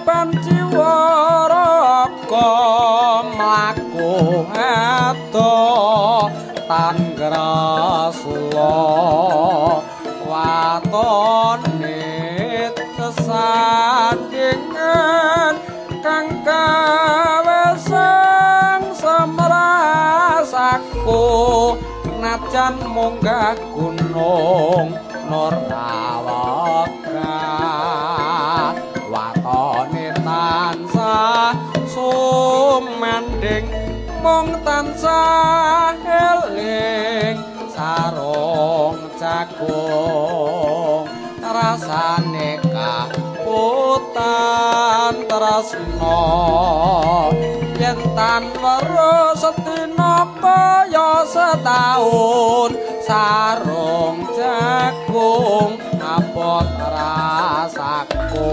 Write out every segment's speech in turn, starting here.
panciwara mlaku ado Tanggrasula watone sesandingan kang kawesang semrasaku najan munggah gunung Nurrawaka watone tansah sumending mung tansah eling sarung jagung rasane kaputan tresna yen tan weruh sedina kaya setahun sarung jagung abot rasaku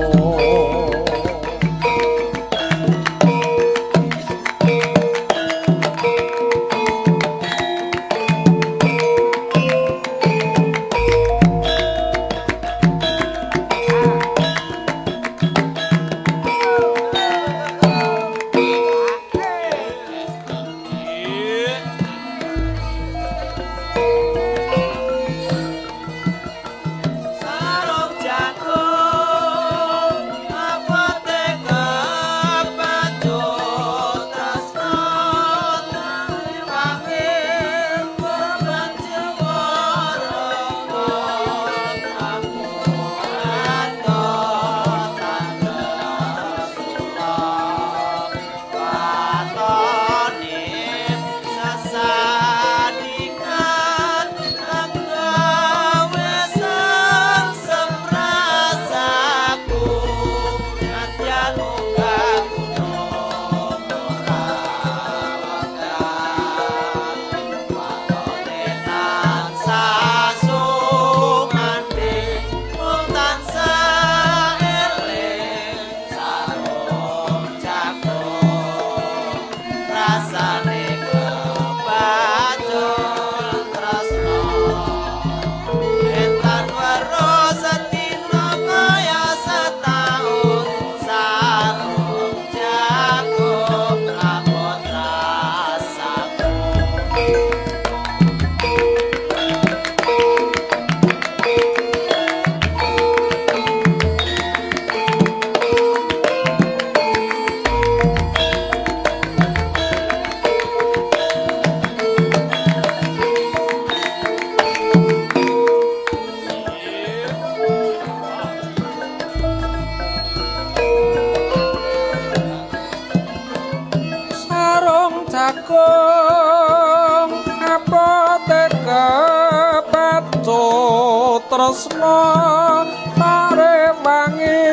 tresna parewangi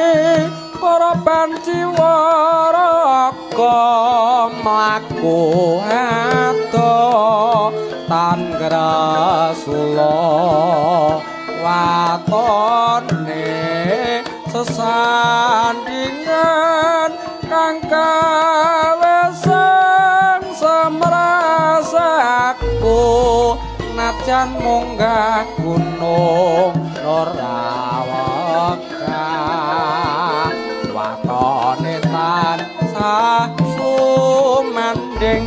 para panciwara mlaku ado Tanggrasula watone sesandingan kang kawesang semrasaku najan munggah gunung Nurrawaka watone tansah sumending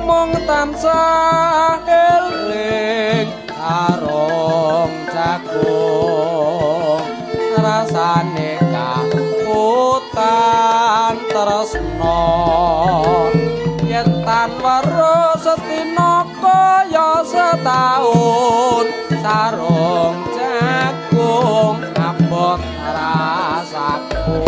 mung tansah eling sarung jagung rasane kaputan tresna yen tan weruh sedina kaya setahun sarung jagung abot rasaku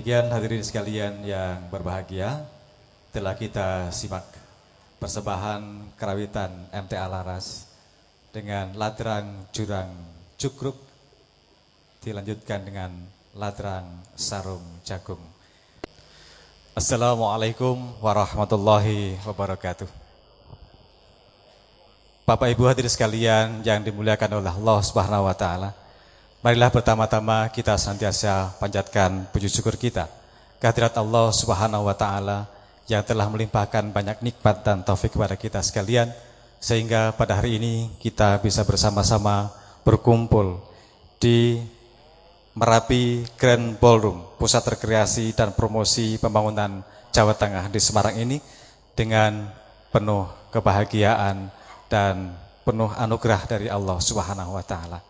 Demikian hadirin sekalian yang berbahagia, telah kita simak persembahan kerawitan MTA Laras dengan ladrang jurang cukruk, dilanjutkan dengan ladrang sarung jagung. Assalamualaikum warahmatullahi wabarakatuh. Bapak Ibu hadirin sekalian yang dimuliakan oleh Allah Subhanahu wa taala. Marilah pertama-tama kita senantiasa panjatkan puji syukur kita kehadirat Allah Subhanahu wa taala yang telah melimpahkan banyak nikmat dan taufik kepada kita sekalian, sehingga pada hari ini kita bisa bersama-sama berkumpul di Merapi Grand Ballroom, pusat rekreasi dan promosi pembangunan Jawa Tengah di Semarang ini dengan penuh kebahagiaan dan penuh anugerah dari Allah Subhanahu wa taala.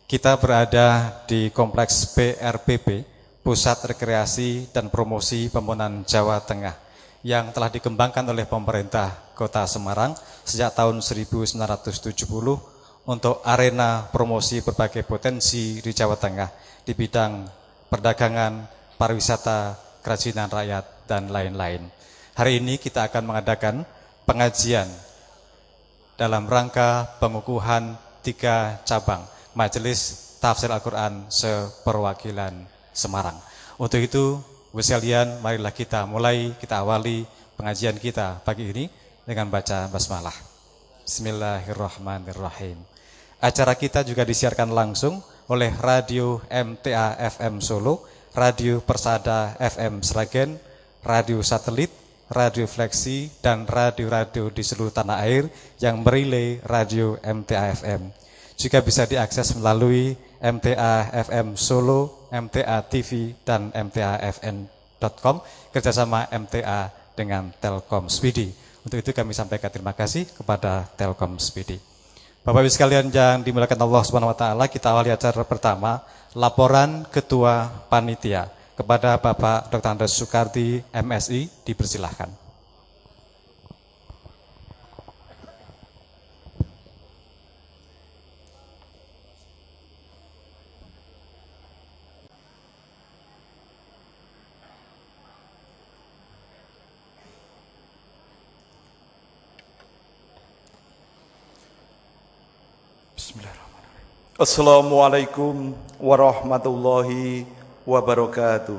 Kita berada di kompleks PRPP, Pusat Rekreasi dan Promosi Pembangunan Jawa Tengah, yang telah dikembangkan oleh pemerintah Kota Semarang sejak tahun 1970 untuk arena promosi berbagai potensi di Jawa Tengah di bidang perdagangan, pariwisata, kerajinan rakyat, dan lain-lain. Hari ini kita akan mengadakan pengajian dalam rangka pengukuhan 3 cabang Majelis Tafsir Al-Quran Seperwakilan Semarang. Untuk itu, sekalian, marilah kita awali pengajian kita pagi ini dengan baca basmalah. Bismillahirrahmanirrahim. Acara kita juga disiarkan langsung oleh Radio MTA FM Solo, Radio Persada FM Sragen, Radio Satelit, Radio Fleksi, dan radio-radio di seluruh tanah air yang merilai Radio MTA FM. Juga bisa diakses melalui MTA FM Solo, MTA TV, dan mtafn.com kerjasama MTA dengan Telkom Speedy. Untuk itu kami sampaikan terima kasih kepada Telkom Speedy. Bapak Ibu sekalian yang dimuliakan Allah Subhanahu wa taala, kita awali acara pertama, laporan Ketua Panitia. Kepada Bapak Dr. Andes Soekardi, MSI, dipersilahkan. Bismillahirrahmanirrahim. Assalamualaikum warahmatullahi wabarakatuh.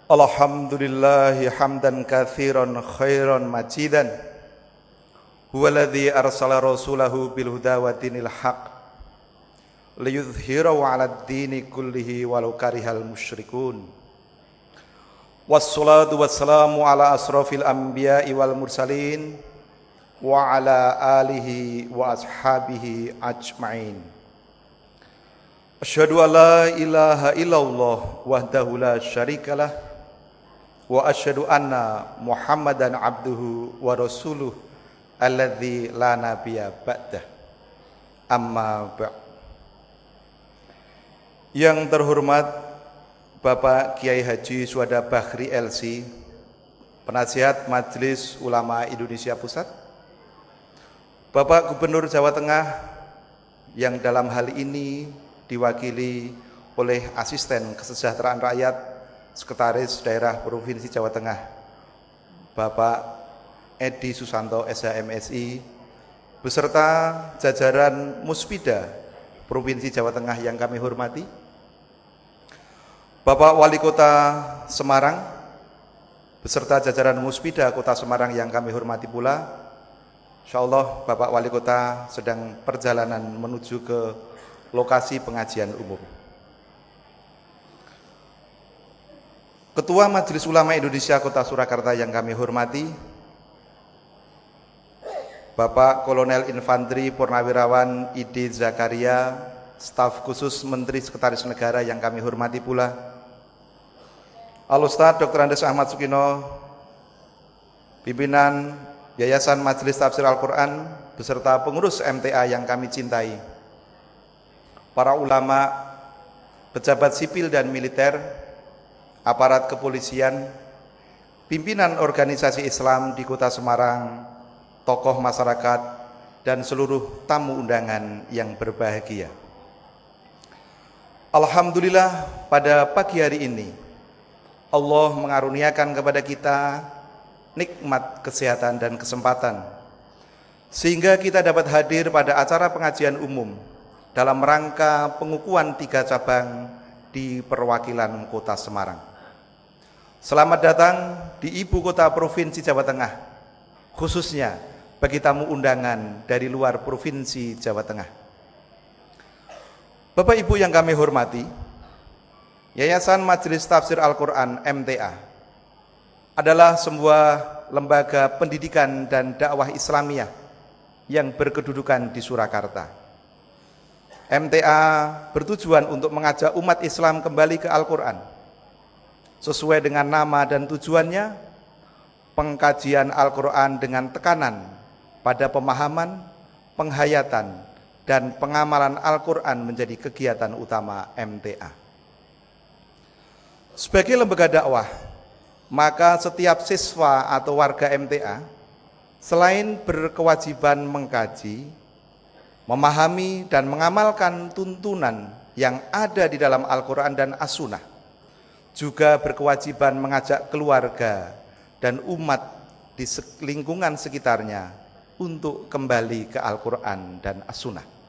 Alhamdulillahi hamdan katsiran khairan majidan. Huwaladzi arsala rasulahu bil huda wa dinil haq liyudhhirahu 'alad dini kullihi walau karihal musyrikun. Wassalatu wassalamu ala asrafil anbiya'i wal mursalin wa ala alihi wa ashabihi ajma'in. Asyhadu an la ilaha illallah wahdahu la syarikalah wa asyhadu anna Muhammadan abduhu wa rasuluh alladzi la nabiyya ba'dah. Amma ba'd. Yang terhormat Bapak Kiai Haji Suwada Bakhri LC, Penasihat Majelis Ulama Indonesia Pusat, Bapak Gubernur Jawa Tengah yang dalam hal ini diwakili oleh Asisten Kesejahteraan Rakyat Sekretaris Daerah Provinsi Jawa Tengah, Bapak Edi Susanto SHMSI, beserta jajaran Muspida Provinsi Jawa Tengah yang kami hormati, Bapak Wali Kota Semarang, beserta jajaran Muspida Kota Semarang yang kami hormati pula. Insyaallah Bapak Wali Kota sedang perjalanan menuju ke lokasi pengajian umum. Ketua Majelis Ulama Indonesia Kota Surakarta yang kami hormati, Bapak Kolonel Infanteri Purnawirawan ID Zakaria, staf khusus Menteri Sekretaris Negara yang kami hormati pula, Al-Ustadz Dr. Andes Ahmad Sukino, pimpinan Yayasan Majelis Tafsir Al-Quran beserta pengurus MTA yang kami cintai, para ulama, pejabat sipil dan militer, aparat kepolisian, pimpinan organisasi Islam di Kota Semarang, tokoh masyarakat, dan seluruh tamu undangan yang berbahagia. Alhamdulillah pada pagi hari ini Allah mengaruniakan kepada kita nikmat kesehatan dan kesempatan sehingga kita dapat hadir pada acara pengajian umum dalam rangka pengukuhan 3 cabang di perwakilan Kota Semarang. Selamat datang di Ibu Kota Provinsi Jawa Tengah, khususnya bagi tamu undangan dari luar Provinsi Jawa Tengah. Bapak Ibu yang kami hormati, Yayasan Majelis Tafsir Al-Quran MTA adalah sebuah lembaga pendidikan dan dakwah Islamiyah yang berkedudukan di Surakarta. MTA bertujuan untuk mengajak umat Islam kembali ke Al-Quran. Sesuai dengan nama dan tujuannya, pengkajian Al-Quran dengan tekanan pada pemahaman, penghayatan, dan pengamalan Al-Quran menjadi kegiatan utama MTA. Sebagai lembaga dakwah, maka setiap siswa atau warga MTA selain berkewajiban mengkaji, memahami dan mengamalkan tuntunan yang ada di dalam Al-Quran dan As-Sunnah, juga berkewajiban mengajak keluarga dan umat di lingkungan sekitarnya untuk kembali ke Al-Quran dan As-Sunnah.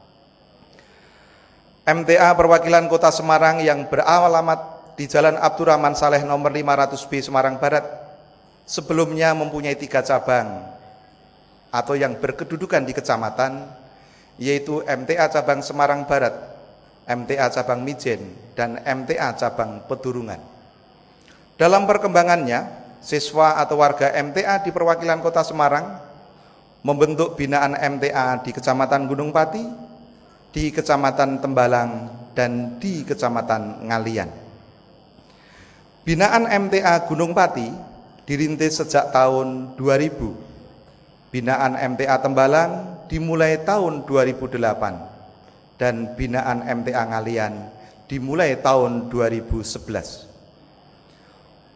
MTA perwakilan Kota Semarang yang beralamat di Jalan Abdurrahman Saleh nomor 500B Semarang Barat sebelumnya mempunyai 3 cabang atau yang berkedudukan di kecamatan, yaitu MTA Cabang Semarang Barat, MTA Cabang Mijen, dan MTA Cabang Pedurungan. Dalam perkembangannya, siswa atau warga MTA di perwakilan Kota Semarang membentuk binaan MTA di Kecamatan Gunung Pati, di Kecamatan Tembalang, dan di Kecamatan Ngalian. Binaan MTA Gunung Pati dirintis sejak tahun 2000. Binaan MTA Tembalang dimulai tahun 2008 dan binaan MTA Ngalian dimulai tahun 2011.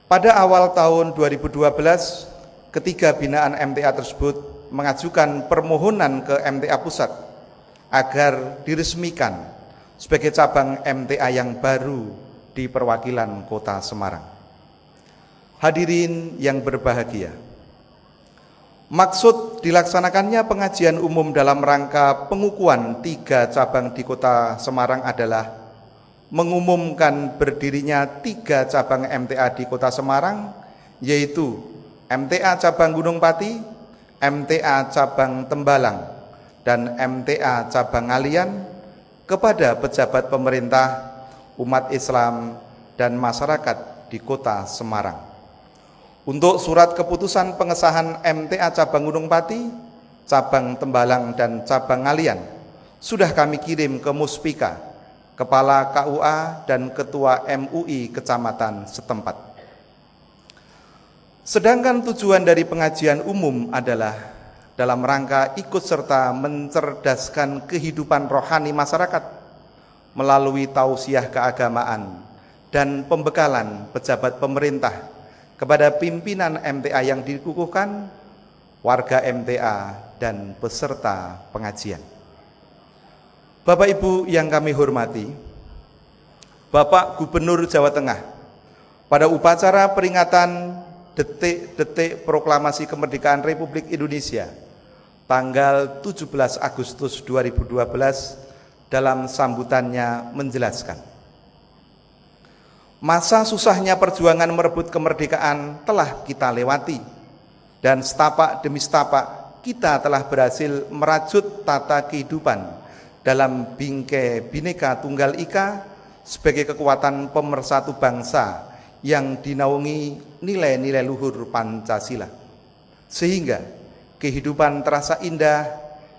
Pada awal tahun 2012, ketiga binaan MTA tersebut mengajukan permohonan ke MTA Pusat agar diresmikan sebagai cabang MTA yang baru di perwakilan Kota Semarang. Hadirin yang berbahagia, maksud dilaksanakannya pengajian umum dalam rangka pengukuhan 3 cabang di Kota Semarang adalah mengumumkan berdirinya 3 cabang MTA di Kota Semarang, yaitu MTA Cabang Gunung Pati, MTA Cabang Tembalang, dan MTA Cabang Ngalian kepada pejabat pemerintah, umat Islam, dan masyarakat di Kota Semarang. Untuk surat keputusan pengesahan MTA Cabang Gunung Pati, Cabang Tembalang, dan Cabang Ngalian sudah kami kirim ke Muspika, Kepala KUA, dan Ketua MUI Kecamatan setempat. Sedangkan tujuan dari pengajian umum adalah dalam rangka ikut serta mencerdaskan kehidupan rohani masyarakat melalui tausiah keagamaan dan pembekalan pejabat pemerintah kepada pimpinan MTA yang dikukuhkan, warga MTA, dan peserta pengajian. Bapak Ibu yang kami hormati, Bapak Gubernur Jawa Tengah pada upacara peringatan detik-detik proklamasi kemerdekaan Republik Indonesia tanggal 17 Agustus 2012 dalam sambutannya menjelaskan, masa susahnya perjuangan merebut kemerdekaan telah kita lewati dan setapak demi setapak kita telah berhasil merajut tata kehidupan dalam bingkai Bhinneka Tunggal Ika sebagai kekuatan pemersatu bangsa yang dinaungi nilai-nilai luhur Pancasila, sehingga kehidupan terasa indah,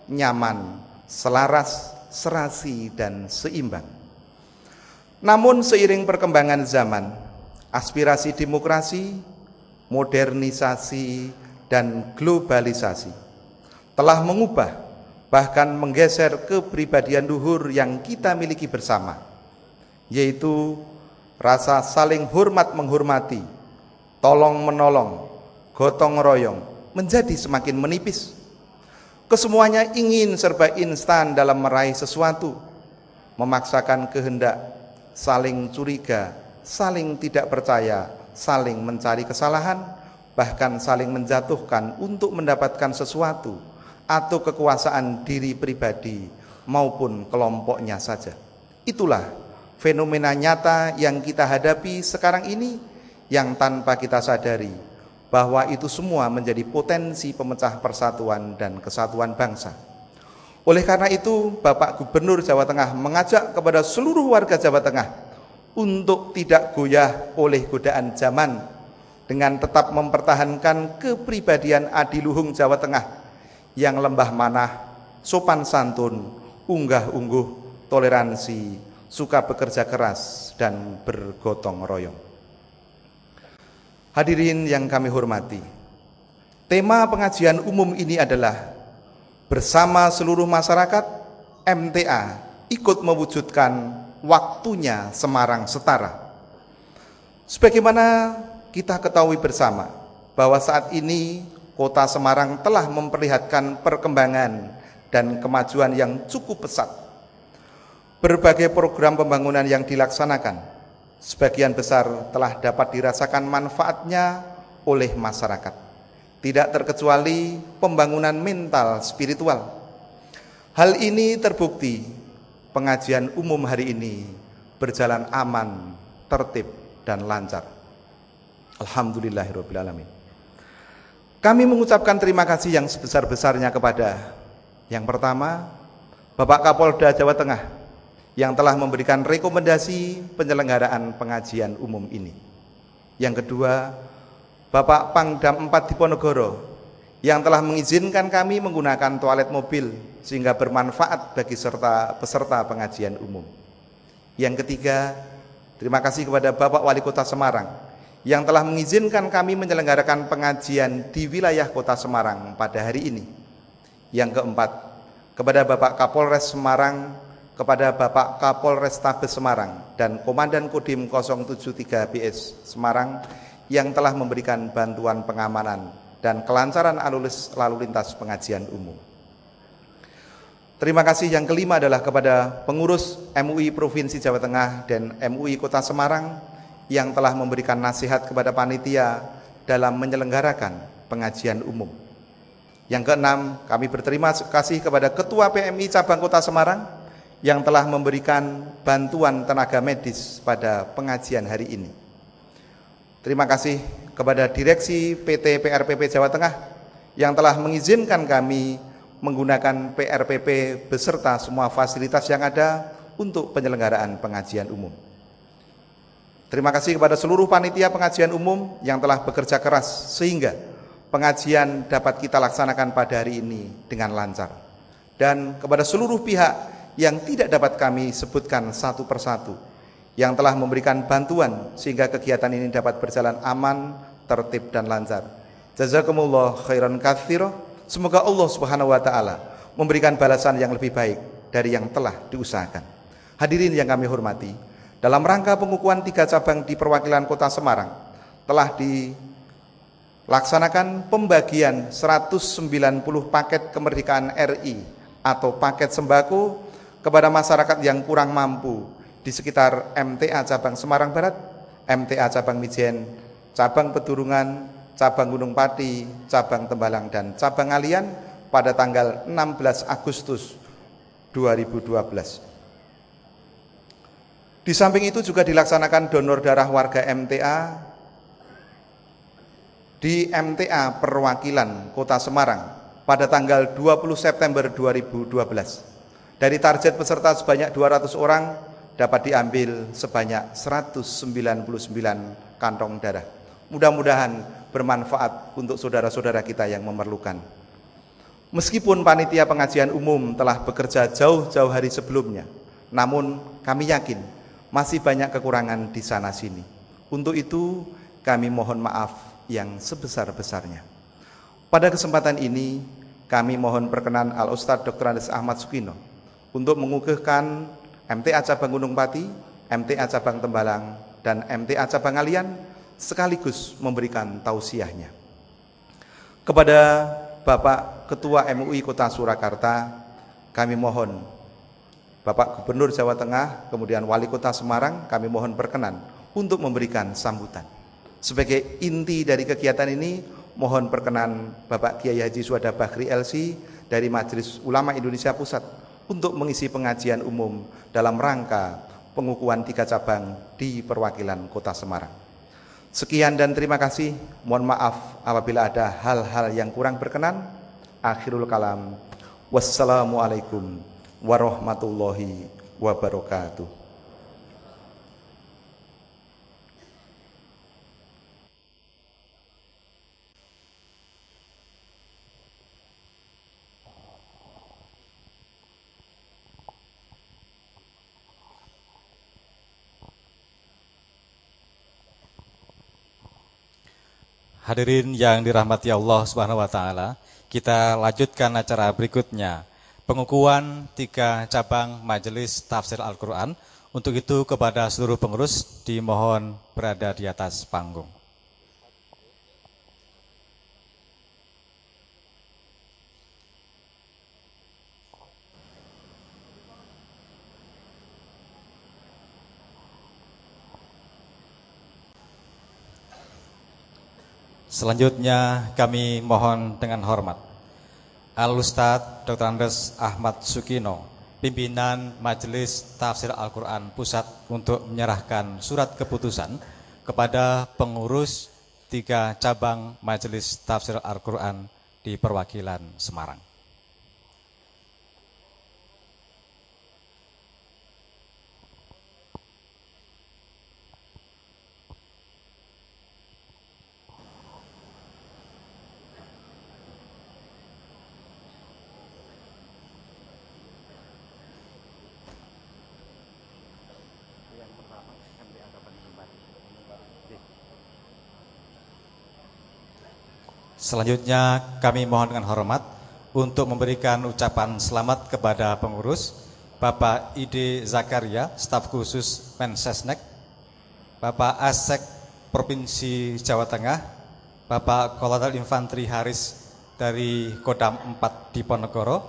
nyaman, selaras, serasi, dan seimbang. Namun seiring perkembangan zaman, aspirasi demokrasi, modernisasi, dan globalisasi telah mengubah, bahkan menggeser kepribadian luhur yang kita miliki bersama, yaitu rasa saling hormat menghormati, tolong menolong, gotong royong menjadi semakin menipis. Kesemuanya ingin serba instan dalam meraih sesuatu, memaksakan kehendak, saling curiga, saling tidak percaya, saling mencari kesalahan, bahkan saling menjatuhkan untuk mendapatkan sesuatu atau kekuasaan diri pribadi maupun kelompoknya saja. Itulah fenomena nyata yang kita hadapi sekarang ini, yang tanpa kita sadari bahwa itu semua menjadi potensi pemecah persatuan dan kesatuan bangsa. Oleh karena itu, Bapak Gubernur Jawa Tengah mengajak kepada seluruh warga Jawa Tengah untuk tidak goyah oleh godaan zaman, dengan tetap mempertahankan kepribadian adiluhung Jawa Tengah yang lembah manah, sopan santun, unggah-ungguh, toleransi, suka bekerja keras, dan bergotong royong. Hadirin yang kami hormati, tema pengajian umum ini adalah bersama seluruh masyarakat, MTA ikut mewujudkan waktunya Semarang Setara. Sebagaimana kita ketahui bersama bahwa saat ini Kota Semarang telah memperlihatkan perkembangan dan kemajuan yang cukup pesat. Berbagai program pembangunan yang dilaksanakan, sebagian besar telah dapat dirasakan manfaatnya oleh masyarakat. Tidak terkecuali pembangunan mental spiritual. Hal ini terbukti pengajian umum hari ini berjalan aman, tertib, dan lancar. Alhamdulillahirabbil alamin. Kami mengucapkan terima kasih yang sebesar-besarnya kepada yang pertama, Bapak Kapolda Jawa Tengah yang telah memberikan rekomendasi penyelenggaraan pengajian umum ini. Yang kedua, Bapak Pangdam 4 Diponegoro yang telah mengizinkan kami menggunakan toilet mobil sehingga bermanfaat bagi peserta pengajian umum. Yang ketiga, terima kasih kepada Bapak Wali Kota Semarang yang telah mengizinkan kami menyelenggarakan pengajian di wilayah Kota Semarang pada hari ini. Yang keempat, kepada Bapak Kapolres Semarang, kepada Bapak Kapolres Tabes Semarang, dan Komandan Kodim 073 BS Semarang yang telah memberikan bantuan pengamanan dan kelancaran lalu lintas pengajian umum. Terima kasih yang kelima adalah kepada pengurus MUI Provinsi Jawa Tengah dan MUI Kota Semarang yang telah memberikan nasihat kepada panitia dalam menyelenggarakan pengajian umum. Yang keenam, kami berterima kasih kepada Ketua PMI Cabang Kota Semarang yang telah memberikan bantuan tenaga medis pada pengajian hari ini. Terima kasih kepada Direksi PT PRPP Jawa Tengah yang telah mengizinkan kami menggunakan PRPP beserta semua fasilitas yang ada untuk penyelenggaraan pengajian umum. Terima kasih kepada seluruh panitia pengajian umum yang telah bekerja keras sehingga pengajian dapat kita laksanakan pada hari ini dengan lancar. Dan kepada seluruh pihak yang tidak dapat kami sebutkan satu persatu, yang telah memberikan bantuan sehingga kegiatan ini dapat berjalan aman, tertib, dan lancar. Jazakumullah khairan katsira. Semoga Allah Subhanahu wa taala memberikan balasan yang lebih baik dari yang telah diusahakan. Hadirin yang kami hormati, dalam rangka pengukuhan 3 cabang di perwakilan Kota Semarang telah dilaksanakan pembagian 190 paket kemerdekaan RI atau paket sembako kepada masyarakat yang kurang mampu di sekitar MTA Cabang Semarang Barat, MTA Cabang Mijen, Cabang Pedurungan, Cabang Gunung Pati, Cabang Tembalang, dan Cabang Alian pada tanggal 16 Agustus 2012. Di samping itu juga dilaksanakan donor darah warga MTA di MTA Perwakilan Kota Semarang pada tanggal 20 September 2012. Dari target peserta sebanyak 200 orang, dapat diambil sebanyak 199 kantong darah. Mudah-mudahan bermanfaat untuk saudara-saudara kita yang memerlukan. Meskipun panitia pengajian umum telah bekerja jauh-jauh hari sebelumnya, namun kami yakin masih banyak kekurangan di sana-sini. Untuk itu kami mohon maaf yang sebesar-besarnya. Pada kesempatan ini kami mohon perkenan Al-Ustadz Dr. Andes Ahmad Sukino untuk mengukuhkan MTA Cabang Gunung Pati, MTA Cabang Tembalang, dan MTA Cabang Alian sekaligus memberikan tausiahnya. Kepada Bapak Ketua MUI Kota Surakarta, kami mohon Bapak Gubernur Jawa Tengah, kemudian Wali Kota Semarang, kami mohon berkenan untuk memberikan sambutan. Sebagai inti dari kegiatan ini, mohon perkenan Bapak Kiai Haji Suhada Bakhri LC dari Majelis Ulama Indonesia Pusat untuk mengisi pengajian umum dalam rangka pengukuhan 3 cabang di perwakilan Kota Semarang. Sekian dan terima kasih. Mohon maaf apabila ada hal-hal yang kurang berkenan. Akhirul kalam. Wassalamualaikum warahmatullahi wabarakatuh. Hadirin yang dirahmati Allah Subhanahu wa taala, kita lanjutkan acara berikutnya. Pengukuhan 3 cabang Majelis Tafsir Al-Qur'an. Untuk itu kepada seluruh pengurus dimohon berada di atas panggung. Selanjutnya kami mohon dengan hormat Al-Ustadz Dr. Andes Ahmad Sukino, pimpinan Majelis Tafsir Al-Quran Pusat, untuk menyerahkan surat keputusan kepada pengurus 3 cabang Majelis Tafsir Al-Quran di perwakilan Semarang. Selanjutnya kami mohon dengan hormat untuk memberikan ucapan selamat kepada pengurus Bapak Ide Zakaria, staf khusus Mensesnek, Bapak Asek Provinsi Jawa Tengah, Bapak Kolonel Infantri Haris dari Kodam 4 Diponegoro,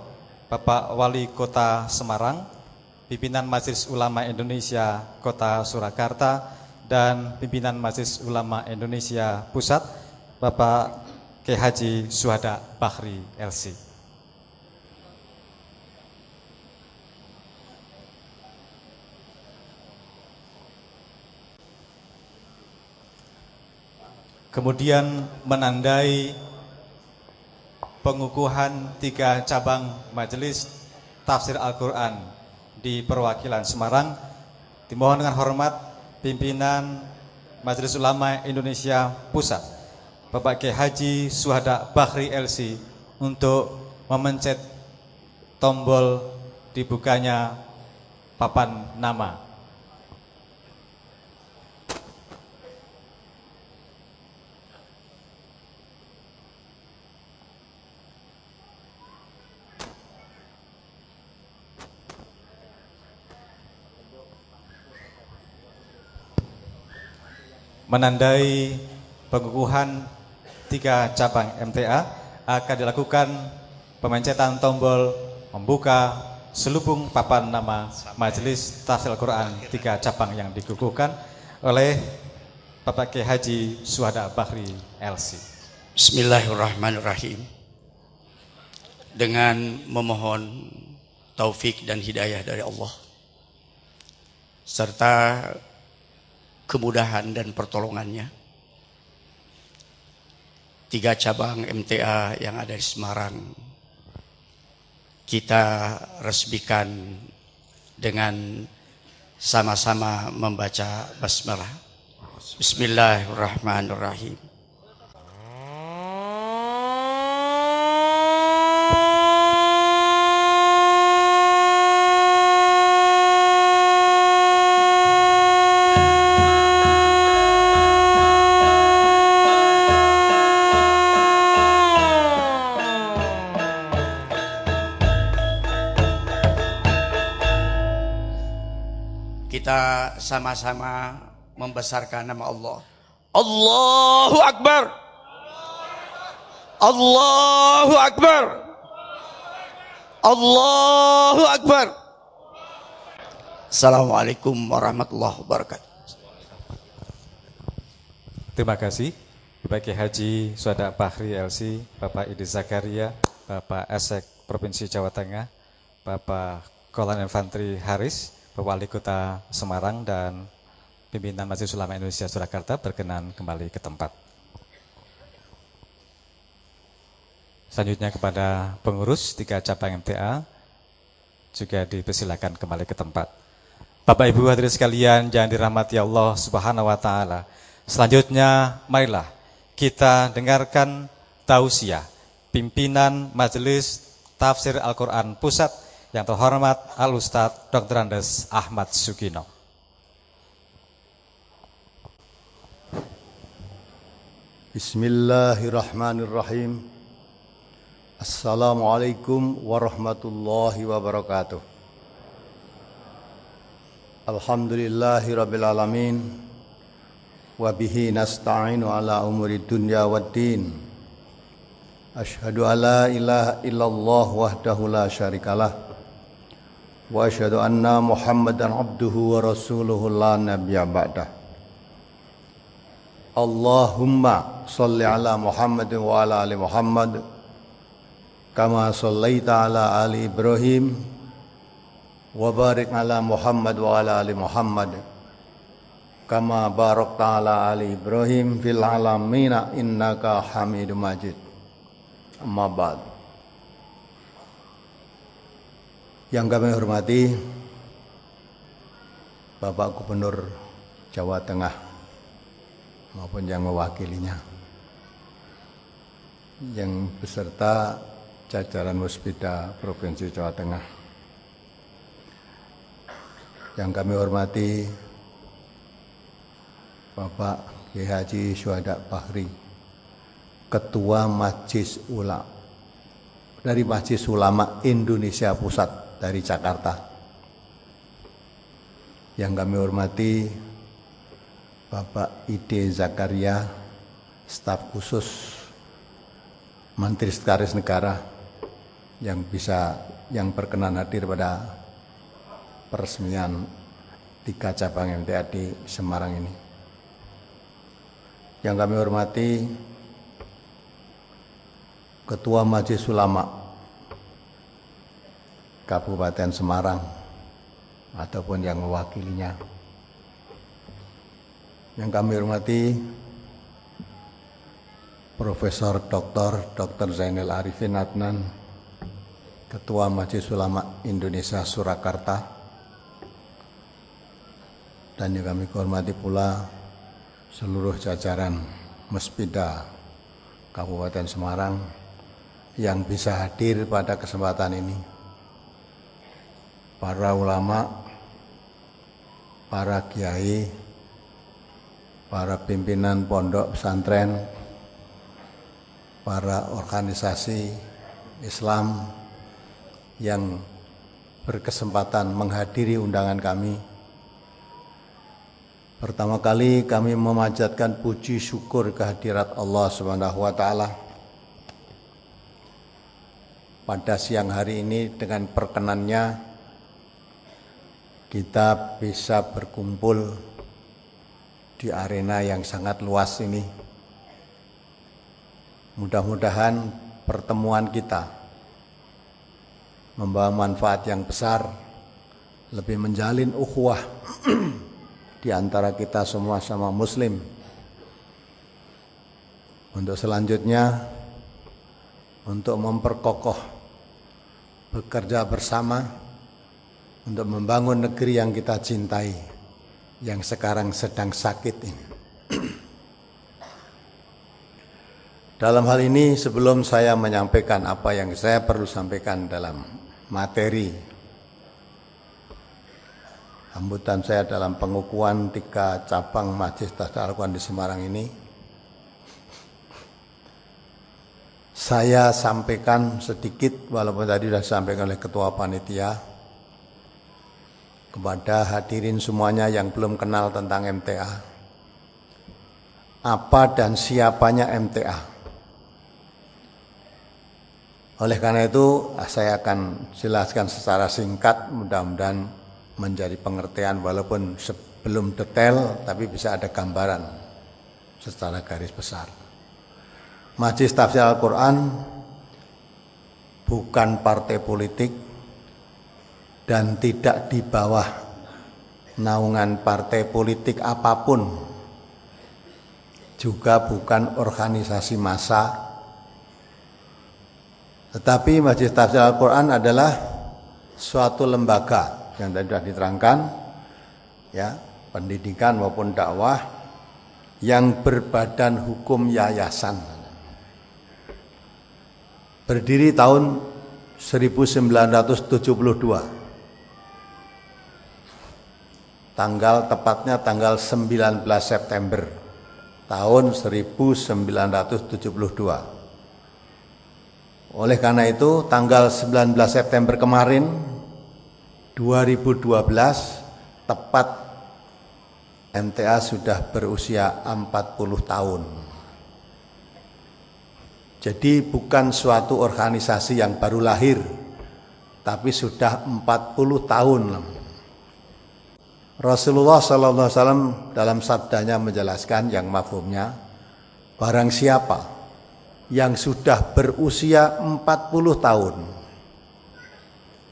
Bapak Wali Kota Semarang, pimpinan Majelis Ulama Indonesia Kota Surakarta, dan pimpinan Majelis Ulama Indonesia Pusat, Bapak Kiai Haji Suhada Bakhri LC. Kemudian menandai pengukuhan 3 cabang Majelis Tafsir Al-Quran di perwakilan Semarang, dimohon dengan hormat pimpinan Majelis Ulama Indonesia Pusat, Bapak Kiai Haji Suhada Bakhri LC, untuk memencet tombol dibukanya papan nama. Menandai pengukuhan 3 cabang MTA akan dilakukan pemencetan tombol membuka selubung papan nama Majelis Tafsir Al-Quran 3 cabang yang dikukuhkan oleh Bapak Kiai Haji Suhada Bakhri LC. Bismillahirrahmanirrahim. Dengan memohon taufik dan hidayah dari Allah serta kemudahan dan pertolongannya, 3 cabang MTA yang ada di Semarang kita resmikan dengan sama-sama membaca basmalah. Bismillahirrahmanirrahim. Kita sama-sama membesarkan nama Allah. Allahu Akbar. Allahu Akbar. Allahu Akbar. Assalamualaikum warahmatullahi wabarakatuh. Terima kasih Bapak Kiai Haji Suhada Bahri LC, Bapak Idris Zakaria, Bapak Esek Provinsi Jawa Tengah, Bapak Kolonel Infantri Haris, Bapak Wali Kota Semarang, dan pimpinan Majelis Ulama Indonesia Surakarta berkenan kembali ke tempat. Selanjutnya kepada pengurus 3 cabang MTA juga dipersilakan kembali ke tempat. Bapak Ibu hadirin sekalian yang dirahmati Allah Subhanahu wa taala. Selanjutnya marilah kita dengarkan tausiah pimpinan Majelis Tafsir Al-Qur'an Pusat yang terhormat Al-Ustadz Dr. Andes Ahmad Sugino. Bismillahirrahmanirrahim. Assalamualaikum warahmatullahi wabarakatuh. Alhamdulillahirabbil alamin wa bihi nasta'inu ala umuri dunya waddin. Asyhadu alla ilaha illallah wahdahu la syarikalah wa asyhadu anna Muhammadan abduhu wa rasuluhu la nabiyya ba'dah. Allahumma shalli ala Muhammadin wa ala ali Muhammad kama shallaita ala ali Ibrahim wa barik ala Muhammad wa ala ali Muhammad kama barakta ala ali Ibrahim fil alamina innaka Hamidum Majid. Amma ba'd. Yang kami hormati Bapak Gubernur Jawa Tengah maupun yang mewakilinya, yang beserta jajaran Musbida Provinsi Jawa Tengah. Yang kami hormati Bapak Kiai Haji Suhada Bahri, Ketua Majelis Ulama dari Majelis Ulama Indonesia Pusat dari Jakarta. Yang kami hormati Bapak Ide Zakaria, staf khusus Menteri Sekretaris Negara yang berkenan hadir pada peresmian 3 cabang MTA di Semarang ini. Yang kami hormati Ketua Majelis Ulama Kabupaten Semarang ataupun yang mewakilinya. Yang kami hormati Profesor Dr. Zainal Arifin Adnan, Ketua Majelis Ulama Indonesia Surakarta. Dan yang kami hormati pula seluruh jajaran Musbida Kabupaten Semarang yang bisa hadir pada kesempatan ini. Para ulama, para kiai, para pimpinan pondok pesantren, para organisasi Islam yang berkesempatan menghadiri undangan kami. Pertama kali kami memanjatkan puji syukur kehadirat Allah Subhanahu wa taala. Pada siang hari ini dengan perkenannya kita bisa berkumpul di arena yang sangat luas ini. Mudah-mudahan pertemuan kita membawa manfaat yang besar, lebih menjalin ukhuwah di antara kita semua sama muslim. Untuk selanjutnya, untuk memperkokoh, bekerja bersama untuk membangun negeri yang kita cintai, yang sekarang sedang sakit ini. Dalam hal ini, sebelum saya menyampaikan apa yang saya perlu sampaikan dalam materi sambutan saya dalam pengukuhan 3 cabang Majelis Tafsir Al-Qur'an di Semarang ini, saya sampaikan sedikit, walaupun tadi sudah disampaikan oleh Ketua Panitia, kepada hadirin semuanya yang belum kenal tentang MTA. Apa dan siapanya MTA? Oleh karena itu, saya akan jelaskan secara singkat, mudah-mudahan menjadi pengertian walaupun sebelum detail tapi bisa ada gambaran secara garis besar. Majelis Tafsir Al-Quran bukan partai politik dan tidak di bawah naungan partai politik apapun, juga bukan organisasi massa. Tetapi Majelis Tafsir Al-Quran adalah suatu lembaga yang tadi sudah diterangkan, ya, pendidikan maupun dakwah yang berbadan hukum yayasan. Berdiri tahun 1972. Tepatnya tanggal 19 September tahun 1972. Oleh karena itu, tanggal 19 September kemarin 2012 tepat MTA sudah berusia 40 tahun. Jadi bukan suatu organisasi yang baru lahir, tapi sudah 40 tahun. Rasulullah SAW dalam sabdanya menjelaskan yang mafhumnya, barang siapa yang sudah berusia 40 tahun,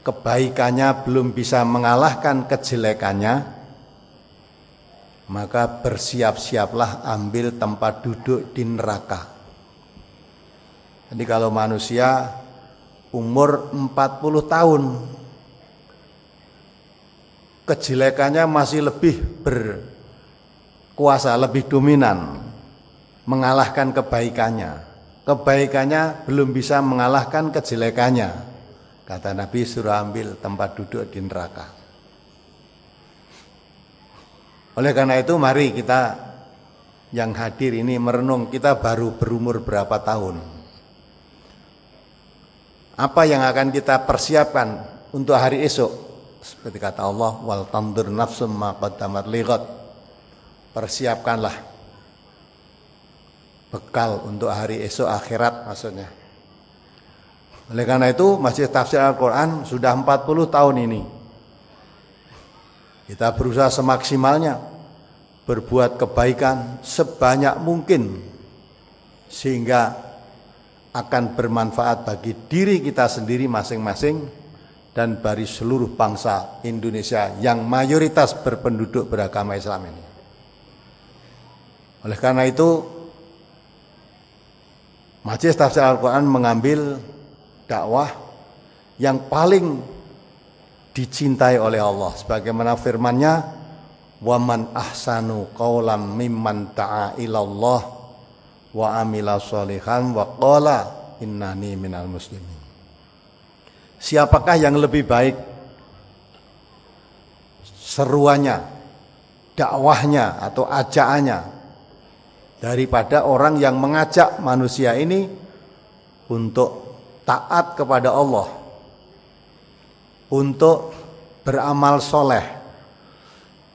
kebaikannya belum bisa mengalahkan kejelekannya, maka bersiap-siaplah ambil tempat duduk di neraka. Jadi kalau manusia umur 40 tahun, kejelekannya masih lebih berkuasa, lebih dominan, mengalahkan kebaikannya. Kebaikannya belum bisa mengalahkan kejelekannya. Kata Nabi, suruh ambil tempat duduk di neraka. Oleh karena itu mari kita yang hadir ini merenung, kita baru berumur berapa tahun. Apa yang akan kita persiapkan untuk hari esok? Seperti kata Allah, wal tandur nafsum ma qaddamat lighad. Persiapkanlah bekal untuk hari esok akhirat maksudnya. Oleh karena itu Majelis Tafsir Al-Quran sudah 40 tahun ini kita berusaha semaksimalnya berbuat kebaikan sebanyak mungkin sehingga akan bermanfaat bagi diri kita sendiri masing-masing dan bagi seluruh bangsa Indonesia yang mayoritas berpenduduk beragama Islam ini. Oleh karena itu Majelis Tafsir Al-Quran mengambil dakwah yang paling dicintai oleh Allah. Sebagaimana firman-Nya, وَمَنْ أَحْسَنُ قَوْلًا مِمَّنْ دَعَا إِلَى اللَّهِ وَعَمِلَ صَالِحًا وَقَالَ إِنَّنِي مِنَ الْمُسْلِمِينَ. Siapakah yang lebih baik seruannya, dakwahnya atau ajaannya daripada orang yang mengajak manusia ini untuk taat kepada Allah, untuk beramal soleh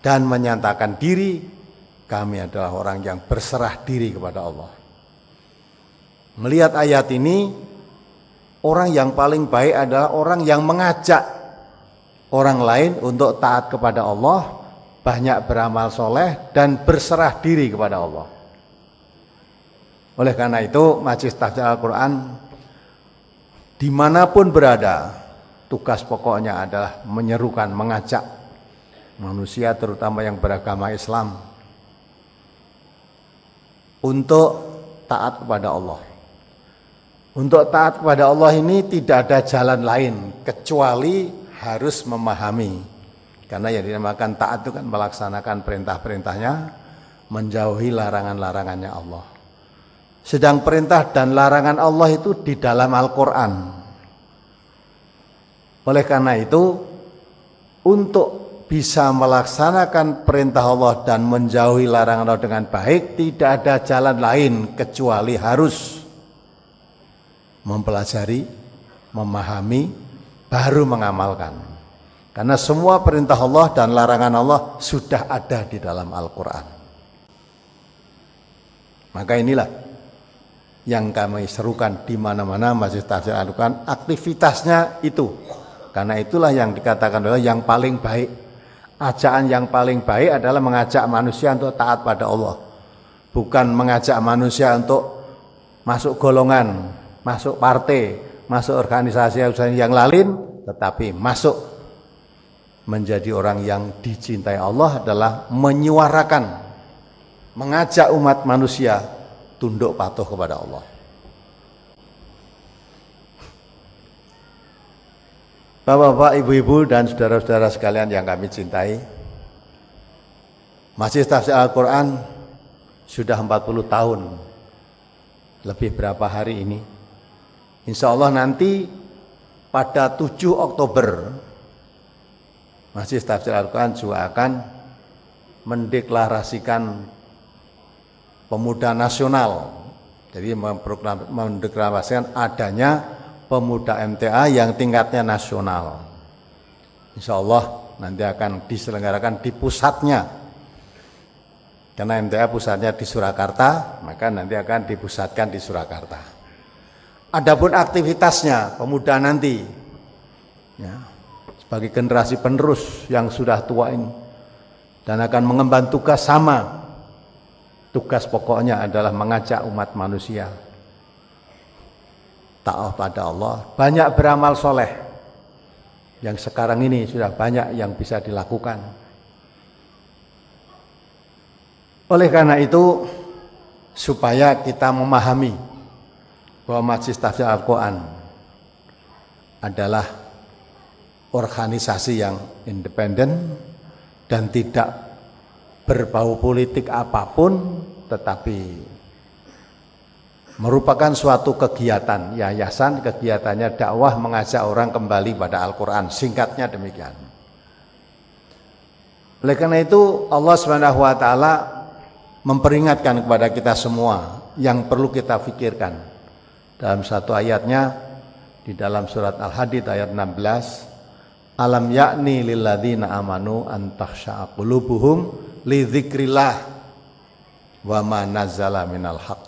dan menyatakan diri kami adalah orang yang berserah diri kepada Allah. Melihat ayat ini, orang yang paling baik adalah orang yang mengajak orang lain untuk taat kepada Allah, banyak beramal soleh dan berserah diri kepada Allah. Oleh karena itu, Majelis Tafsir Al-Quran dimanapun berada, tugas pokoknya adalah menyerukan, mengajak manusia terutama yang beragama Islam untuk taat kepada Allah. Untuk taat kepada Allah ini tidak ada jalan lain kecuali harus memahami. Karena yang dinamakan taat itu kan melaksanakan perintah-perintahnya, menjauhi larangan-larangannya Allah. Sedang perintah dan larangan Allah itu di dalam Al-Quran. Oleh karena itu, untuk bisa melaksanakan perintah Allah dan menjauhi larangan Allah dengan baik, tidak ada jalan lain kecuali harus mempelajari, memahami, baru mengamalkan. Karena semua perintah Allah dan larangan Allah sudah ada di dalam Al-Quran. Maka inilah yang kami serukan di mana-mana Majelis Tafsir Al-Quran, aktivitasnya itu. Karena itulah yang dikatakan adalah yang paling baik. Ajakan yang paling baik adalah mengajak manusia untuk taat pada Allah. Bukan mengajak manusia untuk masuk golongan, masuk partai, masuk organisasi yang lain, tetapi masuk menjadi orang yang dicintai Allah adalah menyuarakan, mengajak umat manusia tunduk patuh kepada Allah. Bapak-bapak, ibu-ibu, dan saudara-saudara sekalian yang kami cintai, Majelis Tafsir Al-Quran sudah 40 tahun, lebih berapa hari ini. Insya Allah nanti pada 7 Oktober, Majelis Tafsir Al-Quran juga akan mendeklarasikan Pemuda Nasional. Jadi mendeklarasikan adanya pemuda MTA yang tingkatnya nasional. Insya Allah nanti akan diselenggarakan di pusatnya. Karena MTA pusatnya di Surakarta, maka nanti akan dipusatkan di Surakarta. Adapun aktivitasnya pemuda nanti, ya, sebagai generasi penerus yang sudah tua ini, dan akan mengemban tugas sama. Tugas pokoknya adalah mengajak umat manusia taat pada Allah, banyak beramal soleh. Yang sekarang ini sudah banyak yang bisa dilakukan. Oleh karena itu, supaya kita memahami bahwa Majelis Tafsir Al-Quran adalah organisasi yang independen dan tidak berbau politik apapun, tetapi merupakan suatu kegiatan yayasan, kegiatannya dakwah mengajak orang kembali pada Al-Quran, singkatnya demikian. Oleh karena itu Allah SWT memperingatkan kepada kita semua yang perlu kita pikirkan. Dalam satu ayatnya di dalam surat Al-Hadid ayat 16, Alam yakni lilladzina amanu an takhsha'a qulubuhum li dzikrillah wa ma nazzala minal haqq.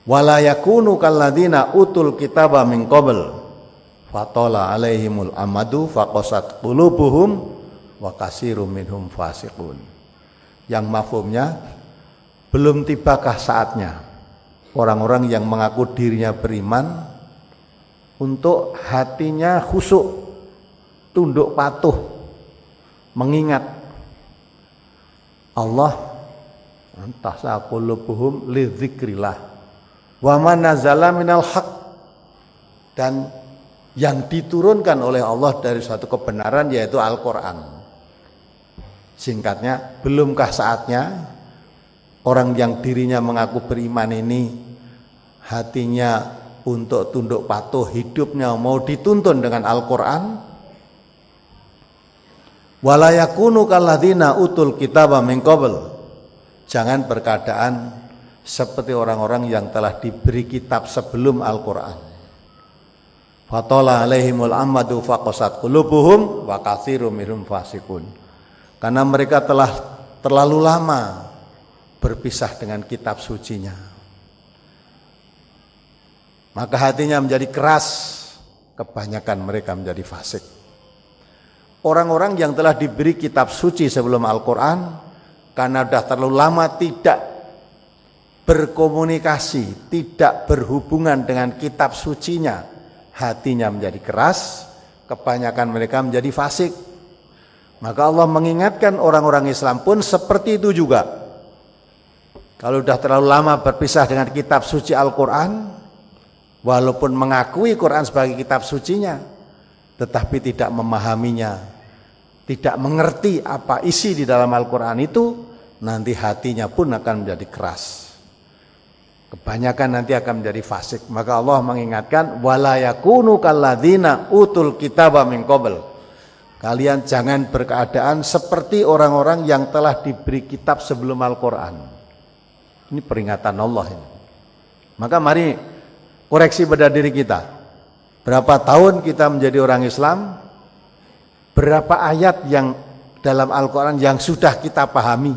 Wala yakunu kalladzina utul kitaba min qabl fatala alaihimul amadu faqasat qulubuhum wa katsirum minhum fasiqun. Yang mafhumnya, belum tibakah saatnya orang-orang yang mengaku dirinya beriman untuk hatinya khusyuk, tunduk patuh, mengingat Allah, antasa qulubuhum li dzikrillah wa ma nazala minal haq, dan yang diturunkan oleh Allah dari suatu kebenaran yaitu Al-Quran. Singkatnya, belumkah saatnya orang yang dirinya mengaku beriman ini hatinya untuk tunduk patuh, hidupnya mau dituntun dengan Al-Quran? Wala yakunu kalladzina utul kitaba min qabl, jangan berkeadaan seperti orang-orang yang telah diberi kitab sebelum Al-Quran. Fatala alaihimul amadu faqasat qulubuhum wa katsirum minhum fasiqun. Karena mereka telah terlalu lama berpisah dengan kitab sucinya, maka hatinya menjadi keras, kebanyakan mereka menjadi fasik. Orang-orang yang telah diberi kitab suci sebelum Al-Quran, karena sudah terlalu lama tidak berkomunikasi, tidak berhubungan dengan kitab sucinya, hatinya menjadi keras, kebanyakan mereka menjadi fasik. Maka Allah mengingatkan orang-orang Islam pun seperti itu juga. Kalau sudah terlalu lama berpisah dengan kitab suci Al-Quran, walaupun mengakui Quran sebagai kitab sucinya, tetapi tidak memahaminya, tidak mengerti apa isi di dalam Al-Quran itu, nanti hatinya pun akan menjadi keras. Kebanyakan nanti akan menjadi fasik. Maka Allah mengingatkan, wala yakunu kalladzina utul kitaba min qabl. Kalian jangan berkeadaan seperti orang-orang yang telah diberi kitab sebelum Al-Quran. Ini peringatan Allah ini. Maka mari koreksi pada diri kita. Berapa tahun kita menjadi orang Islam? Berapa ayat yang dalam Al-Quran yang sudah kita pahami?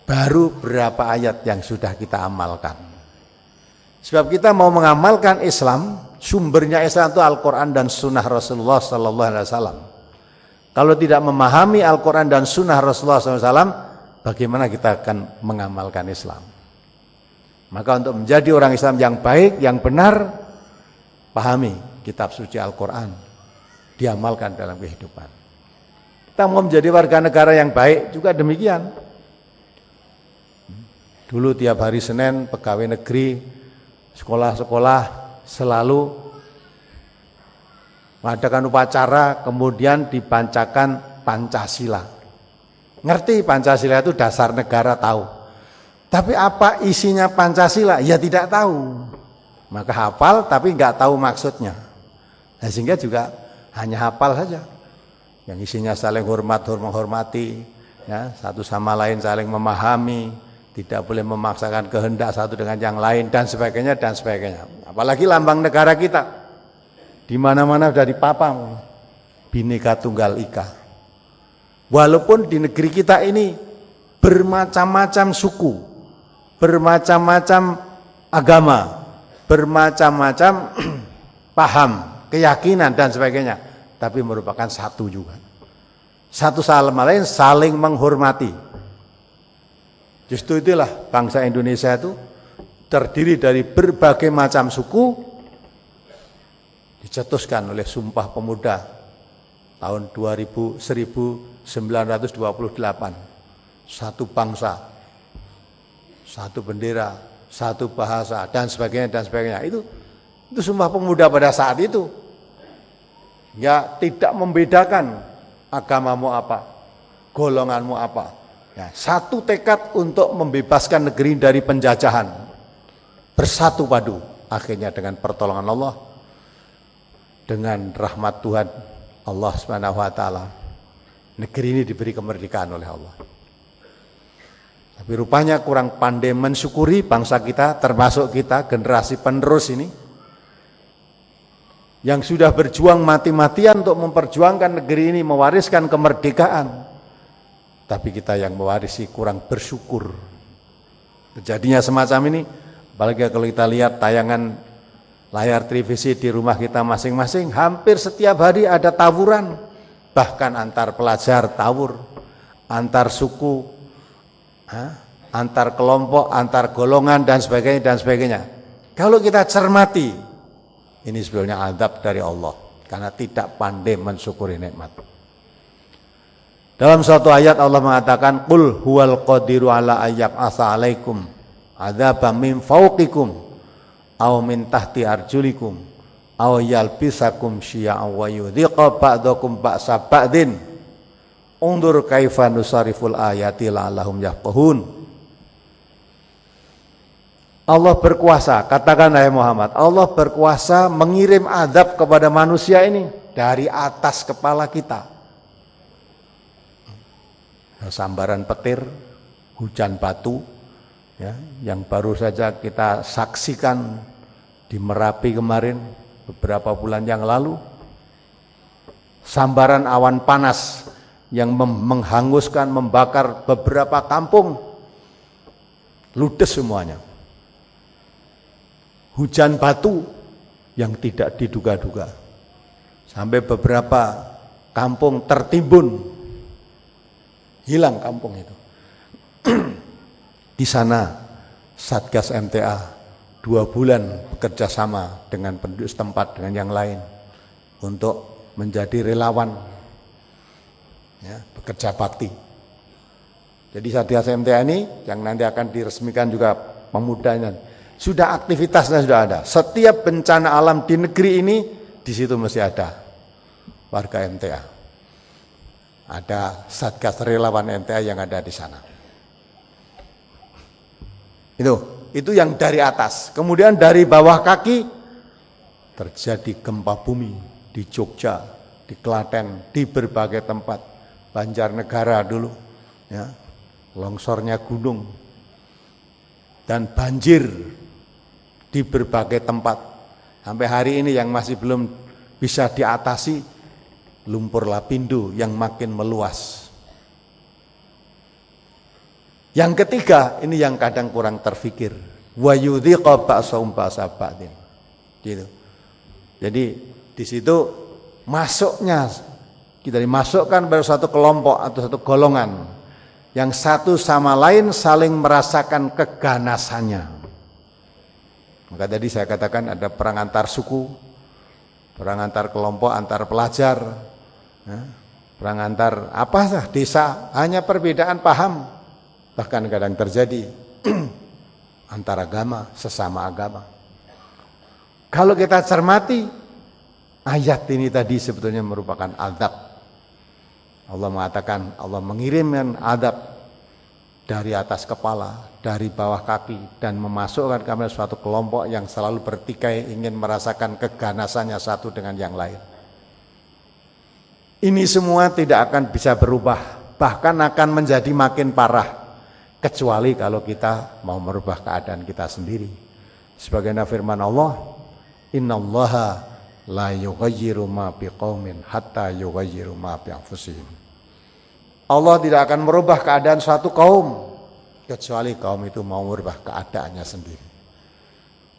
Baru berapa ayat yang sudah kita amalkan. Sebab kita mau mengamalkan Islam, sumbernya Islam itu Al-Quran dan Sunnah Rasulullah Sallallahu Alaihi Wasallam. Kalau tidak memahami Al-Quran dan Sunnah Rasulullah SAW, bagaimana kita akan mengamalkan Islam? Maka untuk menjadi orang Islam yang baik, yang benar, pahami kitab suci Al-Quran, diamalkan dalam kehidupan. Kita mau menjadi warga negara yang baik juga demikian. Dulu tiap hari Senin pegawai negeri, sekolah-sekolah selalu mengadakan upacara, kemudian dibacakan Pancasila. Ngerti Pancasila itu dasar negara, tahu. Tapi apa isinya Pancasila? Ya tidak tahu. Maka hafal tapi nggak tahu maksudnya. Nah, sehingga juga hanya hafal saja. Yang isinya saling hormat, menghormati, ya, satu sama lain saling memahami, tidak boleh memaksakan kehendak satu dengan yang lain, dan sebagainya dan sebagainya. Apalagi lambang negara kita, di mana-mana sudah dipapang Bhinneka Tunggal Ika. Walaupun di negeri kita ini bermacam-macam suku, bermacam-macam agama, bermacam-macam paham, keyakinan dan sebagainya, tapi merupakan satu juga. Satu sama lain saling menghormati. Justru itulah bangsa Indonesia itu terdiri dari berbagai macam suku, dicetuskan oleh Sumpah Pemuda tahun 1928. Satu bangsa, satu bendera, satu bahasa, dan sebagainya dan sebagainya. Itu Sumpah Pemuda pada saat itu. Ya, tidak membedakan agamamu apa, golonganmu apa. Ya, satu tekad untuk membebaskan negeri dari penjajahan. Bersatu padu, akhirnya dengan pertolongan Allah, dengan rahmat Tuhan Allah Subhanahu wa taala, negeri ini diberi kemerdekaan oleh Allah. Tapi rupanya kurang pandai mensyukuri bangsa kita, termasuk kita generasi penerus ini, yang sudah berjuang mati-matian untuk memperjuangkan negeri ini, mewariskan kemerdekaan. Tapi kita yang mewarisi kurang bersyukur. Terjadinya semacam ini, apalagi kalau kita lihat tayangan layar televisi di rumah kita masing-masing, hampir setiap hari ada tawuran. Bahkan antar pelajar tawur, antar suku, antar kelompok, antar golongan dan sebagainya dan sebagainya. Kalau kita cermati, ini sebenarnya azab dari Allah karena tidak pandai mensyukuri nikmat. Dalam suatu ayat Allah mengatakan, "Qul huwal qadiru ala ayyab'atsa 'alaikum adzaban min fawqikum aw min tahti arjulikum aw yalbisakum syi'an wa yudhiqa ba'dakum ba'sa ba'din. Undur kaifa nusariful ayati la'allahum yafqahun." Allah berkuasa, katakan hai Muhammad, Allah berkuasa mengirim azab kepada manusia ini dari atas kepala kita. Sambaran petir, hujan batu, ya, yang baru saja kita saksikan di Merapi kemarin beberapa bulan yang lalu. Sambaran awan panas yang menghanguskan, membakar beberapa kampung, ludes semuanya. Hujan batu yang tidak diduga-duga, sampai beberapa kampung tertimbun, hilang kampung itu. Di sana Satgas MTA 2 bulan bekerja sama dengan penduduk setempat, dengan yang lain, untuk menjadi relawan, ya, bekerja bakti. Jadi Satgas MTA ini yang nanti akan diresmikan juga pemudanya, sudah aktivitasnya sudah ada. Setiap bencana alam di negeri ini, di situ mesti ada warga MTA. Ada Satgas relawan MTA yang ada di sana. Itu yang dari atas. Kemudian dari bawah kaki terjadi gempa bumi di Jogja, di Klaten, di berbagai tempat. Banjarnegara dulu, ya, longsornya gunung dan banjir di berbagai tempat. Sampai hari ini yang masih belum bisa diatasi, lumpur lapindo yang makin meluas. Yang ketiga, ini yang kadang kurang terfikir, wa yudhiqa ba'sahum ba'sa ba'din. Gitu. Jadi di situ masuknya kita dimasukkan pada suatu kelompok atau satu golongan yang satu sama lain saling merasakan keganasannya. Maka tadi saya katakan ada perang antar suku, perang antar kelompok, antar pelajar, perang antar desa, hanya perbedaan paham, bahkan kadang terjadi antar agama, sesama agama. Kalau kita cermati, ayat ini tadi sebetulnya merupakan adab. Allah mengatakan, Allah mengirimkan adab dari atas kepala, dari bawah kaki, dan memasukkan kami suatu kelompok yang selalu bertikai ingin merasakan keganasannya satu dengan yang lain. Ini semua tidak akan bisa berubah, bahkan akan menjadi makin parah, kecuali kalau kita mau merubah keadaan kita sendiri. Sebagaimana firman Allah, innallaha la yughayyiru ma biqaumin hatta yughayyiru ma bi anfusihim. Allah tidak akan merubah keadaan suatu kaum kecuali kaum itu mau merubah keadaannya sendiri.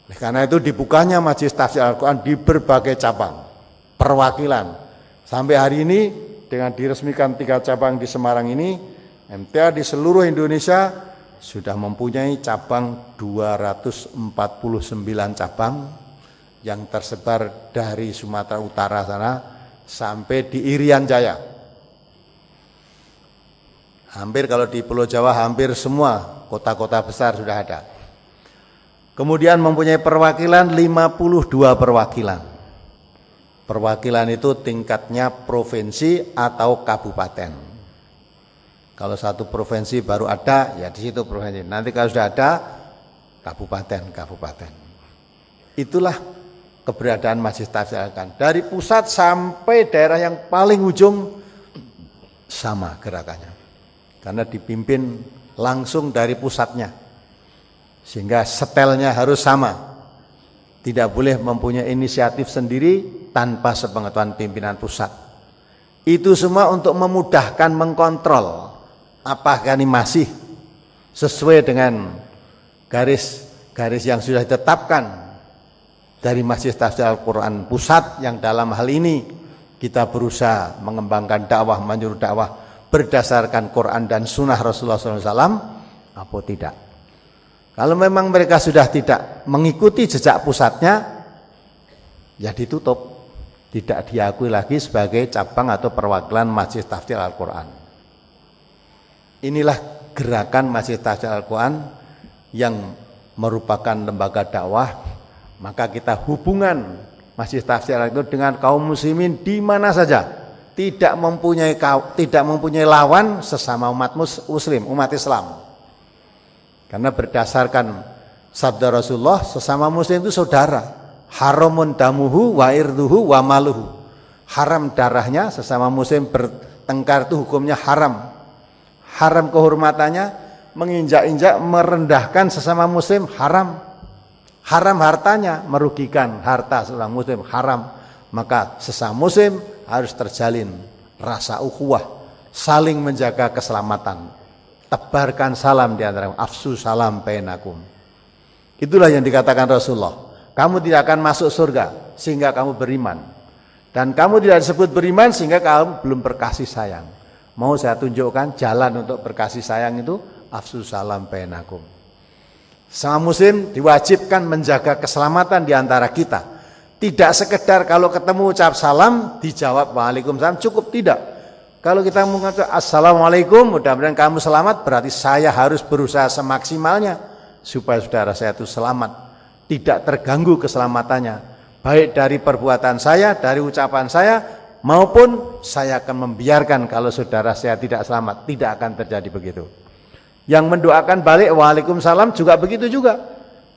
Oleh karena itu dibukanya Majelis Tafsir Al-Quran di berbagai cabang perwakilan. Sampai hari ini dengan diresmikan 3 cabang di Semarang ini, MTA di seluruh Indonesia sudah mempunyai cabang 249 cabang yang tersebar dari Sumatera Utara sana sampai di Irian Jaya. Hampir kalau di Pulau Jawa hampir semua kota-kota besar sudah ada. Kemudian mempunyai perwakilan 52 perwakilan. Perwakilan itu tingkatnya provinsi atau kabupaten. Kalau satu provinsi baru ada, ya di situ provinsi. Nanti kalau sudah ada, kabupaten. Itulah keberadaan Majelis Tafsir Al-Quran. Dari pusat sampai daerah yang paling ujung sama gerakannya. Karena dipimpin langsung dari pusatnya. Sehingga setelnya harus sama. Tidak boleh mempunyai inisiatif sendiri tanpa sepengetahuan pimpinan pusat. Itu semua untuk memudahkan mengkontrol apakah ini masih sesuai dengan garis yang sudah ditetapkan dari Majelis Tafsir Al-Quran pusat, yang dalam hal ini kita berusaha mengembangkan dakwah, menyuruh dakwah berdasarkan Quran dan Sunnah Rasulullah SAW, apa tidak? Kalau memang mereka sudah tidak mengikuti jejak pusatnya, ya ditutup, tidak diakui lagi sebagai cabang atau perwakilan Majelis Tafsir Al-Quran. Inilah gerakan Majelis Tafsir Al-Quran yang merupakan lembaga dakwah. Maka kita hubungan Majelis Tafsir Al-Quran dengan kaum muslimin di mana saja. Tidak mempunyai lawan sesama umat muslim, umat Islam. Karena berdasarkan sabda Rasulullah, sesama muslim itu saudara. Haramun damuhu wa irduhu wa maluhu. Haram darahnya, sesama muslim bertengkar itu hukumnya haram. Haram kehormatannya, menginjak-injak, merendahkan sesama muslim haram. Haram hartanya, merugikan harta seorang muslim haram. Maka sesama muslim harus terjalin rasa ukhuwah, saling menjaga keselamatan. Tebarkan salam di antara, afsu salam bainakum. Itulah yang dikatakan Rasulullah. Kamu tidak akan masuk surga sehingga kamu beriman. Dan kamu tidak disebut beriman sehingga kamu belum berkasih sayang. Mau saya tunjukkan jalan untuk berkasih sayang itu, afsu salam bainakum. Sama muslim diwajibkan menjaga keselamatan di antara kita. Tidak sekedar kalau ketemu ucap salam dijawab waalaikumsalam, cukup tidak. Kalau kita mengatakan assalamualaikum, mudah-mudahan kamu selamat, berarti saya harus berusaha semaksimalnya supaya saudara saya itu selamat, tidak terganggu keselamatannya, baik dari perbuatan saya, dari ucapan saya, maupun saya akan membiarkan kalau saudara saya tidak selamat. Tidak akan terjadi begitu. Yang mendoakan balik waalaikumsalam juga begitu juga.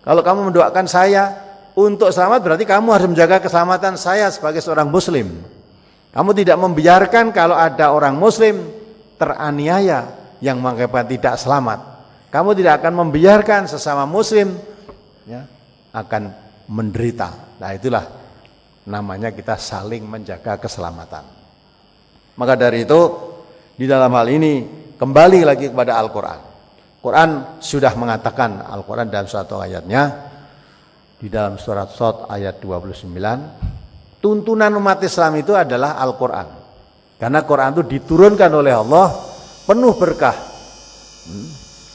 Kalau kamu mendoakan saya untuk selamat, berarti kamu harus menjaga keselamatan saya sebagai seorang muslim. Kamu tidak membiarkan kalau ada orang muslim teraniaya yang mengakibatkan tidak selamat. Kamu tidak akan membiarkan sesama muslim akan menderita. Nah, itulah namanya kita saling menjaga keselamatan. Maka dari itu, di dalam hal ini kembali lagi kepada Al-Quran. Quran sudah mengatakan, Al-Quran dalam suatu ayatnya, di dalam surat Shad ayat 29, tuntunan umat Islam itu adalah Al-Quran. Karena Quran itu diturunkan oleh Allah penuh berkah.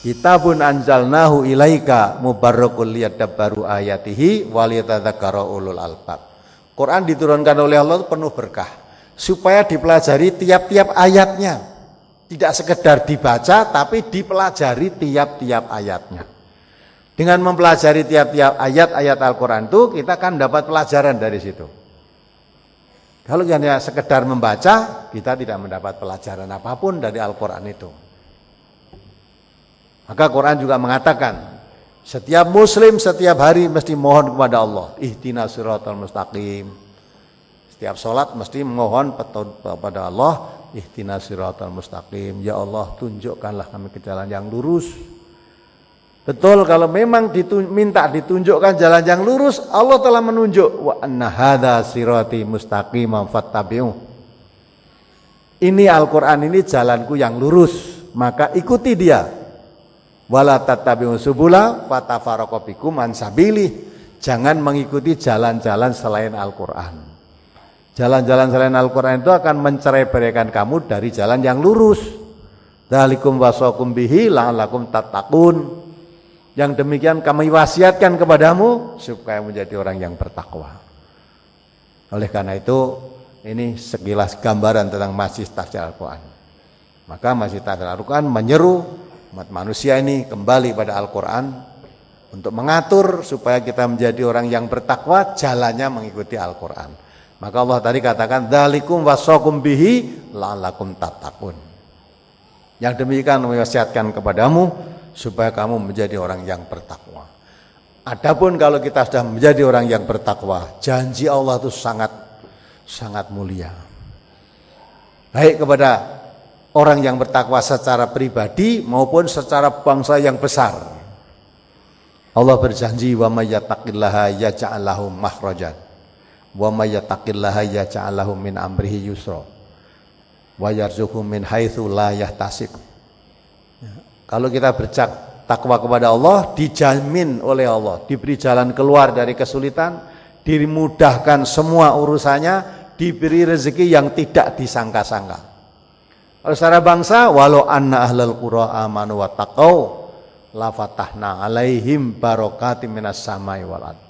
Kitabun anzalnahu ilaika mubarakul liyadabbaru ayatihi waliyatadzakkaru ulul albab. Quran diturunkan oleh Allah itu penuh berkah supaya dipelajari tiap-tiap ayatnya. Tidak sekedar dibaca tapi dipelajari tiap-tiap ayatnya. Dengan mempelajari tiap-tiap ayat-ayat Al-Quran itu kita akan dapat pelajaran dari situ. Kalau hanya sekedar membaca, kita tidak mendapat pelajaran apapun dari Al-Quran itu. Maka Quran juga mengatakan, setiap muslim setiap hari mesti mohon kepada Allah, ihdinas siratal mustaqim. Setiap sholat mesti mohon kepada Allah, ihdinas siratal mustaqim. Ya Allah, tunjukkanlah kami ke jalan yang lurus. Betul, kalau memang minta ditunjukkan jalan yang lurus, Allah telah menunjuk. Wa anna hadza sirati mustaqiman fattabi'uh. Ini Al-Quran ini jalanku yang lurus, maka ikuti dia. Wala tattabi'u subula fatafaraqu bikum an sabilih. Jangan mengikuti jalan-jalan selain Al-Quran. Jalan-jalan selain Al-Quran itu akan mencerai-beraikan kamu dari jalan yang lurus. Dzalikum wasaqum bihi la'allakum tattaqun. Yang demikian kami wasiatkan kepadamu supaya menjadi orang yang bertakwa. Oleh karena itu, ini sekilas gambaran tentang Masjid Tafsir Al-Quran. Maka Masjid Tafsir Al-Quran menyeru umat manusia ini kembali pada Al-Quran untuk mengatur supaya kita menjadi orang yang bertakwa, jalannya mengikuti Al-Quran. Maka Allah tadi katakan, dzalikum wasaqum bihi la'allakum tattaqun. Yang demikian kami wasiatkan kepadamu supaya kamu menjadi orang yang bertakwa. Adapun kalau kita sudah menjadi orang yang bertakwa, janji Allah itu sangat mulia. Baik kepada orang yang bertakwa secara pribadi maupun secara bangsa yang besar. Allah berjanji, wa may yattaqillaha yaj'al lahu makhrajan wa may yattaqillaha yaj'al lahu min amrihi yusra wa yarzuqhu min haitsu la yahtasib. Kalau kita bertakwa kepada Allah, dijamin oleh Allah, diberi jalan keluar dari kesulitan, dimudahkan semua urusannya, diberi rezeki yang tidak disangka-sangka. Kalau secara bangsa, walau anna ahlal qura amanu wa taqau la fatahna alaihim barakatim minas samai wal ard.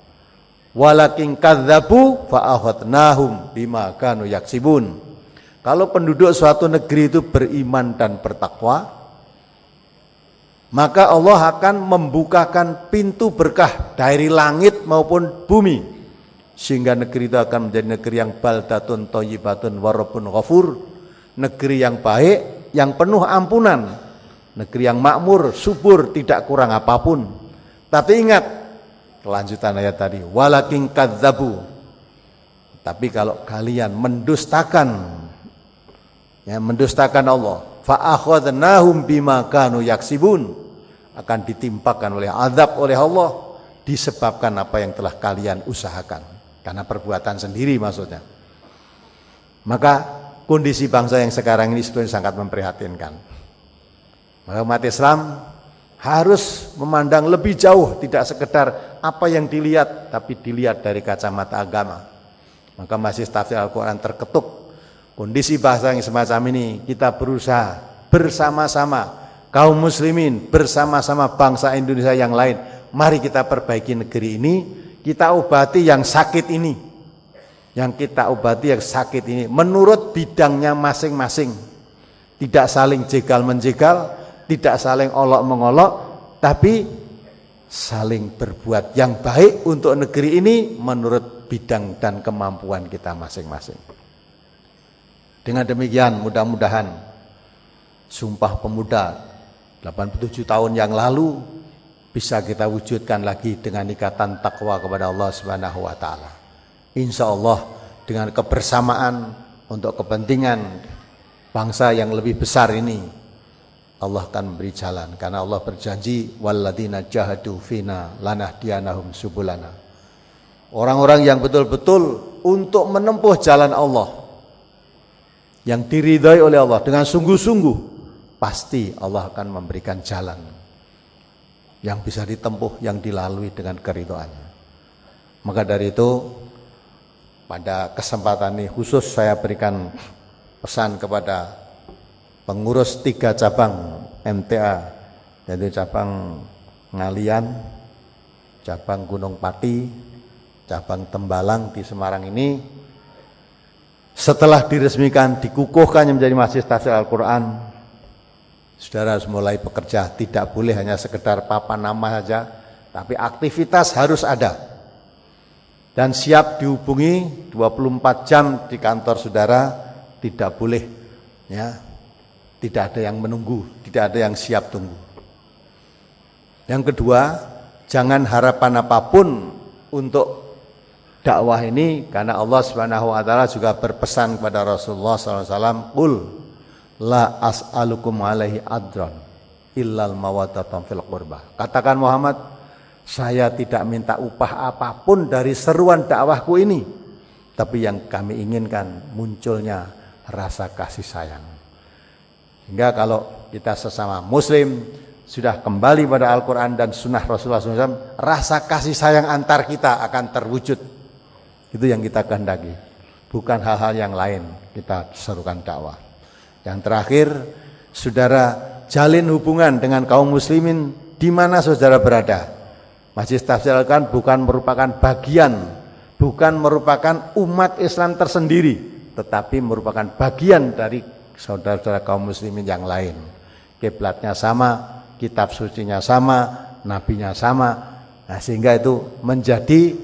Walakin kadzabu fa akhadnahum bima kanu yaksibun. Kalau penduduk suatu negeri itu beriman dan bertakwa, maka Allah akan membukakan pintu berkah dari langit maupun bumi, sehingga negeri itu akan menjadi negeri yang baldatun thayyibatun wa rabbun ghafur, negeri yang baik, yang penuh ampunan, negeri yang makmur, subur, tidak kurang apapun. Tapi ingat kelanjutan ayat tadi, walakin kadzabu. Tapi kalau kalian mendustakan Allah, fa akhadnahum bima kanu yaksibun, akan ditimpakan oleh azab oleh Allah disebabkan apa yang telah kalian usahakan, karena perbuatan sendiri maksudnya. Maka kondisi bangsa yang sekarang ini sebetulnya sangat memprihatinkan. Maka umat Islam harus memandang lebih jauh, tidak sekedar apa yang dilihat, tapi dilihat dari kacamata agama. Maka Masjid Tafsir Al-Quran terketuk. Kondisi bangsa yang semacam ini kita berusaha bersama-sama, kaum muslimin bersama-sama bangsa Indonesia yang lain, mari kita perbaiki negeri ini, kita obati yang sakit ini. Yang kita obati yang sakit ini menurut bidangnya masing-masing. Tidak saling jegal-menjegal, tidak saling olok-mengolok, tapi saling berbuat yang baik untuk negeri ini menurut bidang dan kemampuan kita masing-masing. Dengan demikian mudah-mudahan Sumpah Pemuda 87 tahun yang lalu bisa kita wujudkan lagi dengan ikatan takwa kepada Allah Subhanahu wa taala. Insya Allah dengan kebersamaan untuk kepentingan bangsa yang lebih besar ini, Allah akan memberi jalan, karena Allah berjanji walladzina jahadu fina lanahdiyanahum subulana. Orang-orang yang betul-betul untuk menempuh jalan Allah yang diridhai oleh Allah dengan sungguh-sungguh, pasti Allah akan memberikan jalan yang bisa ditempuh, yang dilalui dengan keridhaannya. Maka dari itu pada kesempatan ini khusus saya berikan pesan kepada pengurus 3 cabang MTA, yaitu cabang Ngalian, cabang Gunung Pati, cabang Tembalang di Semarang ini, setelah diresmikan, dikukuhkan menjadi Majelis Tafsir Al-Quran, saudara harus mulai bekerja. Tidak boleh hanya sekedar papan nama saja, tapi aktivitas harus ada. Dan siap dihubungi 24 jam di kantor saudara, tidak boleh ya, tidak ada yang menunggu, tidak ada yang siap tunggu. Yang kedua, jangan harapan apapun untuk dakwah ini, karena Allah Subhanahu wa taala juga berpesan kepada Rasulullah SAW, "Qul la as'alukum alaihi adron illal mawaddatan fil qurbah." Katakan Muhammad, saya tidak minta upah apapun dari seruan dakwahku ini, tapi yang kami inginkan munculnya rasa kasih sayang. Hingga kalau kita sesama muslim sudah kembali pada Al-Quran dan sunnah Rasulullah SAW, rasa kasih sayang antar kita akan terwujud. Itu yang kita kehendaki, bukan hal-hal yang lain. Kita serukan dakwah. Yang terakhir, saudara jalin hubungan dengan kaum muslimin di mana saudara berada. Majelis Tafsir Al-Quran bukan merupakan bagian, bukan merupakan umat Islam tersendiri, tetapi merupakan bagian dari saudara-saudara kaum muslimin yang lain. Kiblatnya sama, kitab sucinya sama, nabinya sama. Nah, sehingga itu menjadi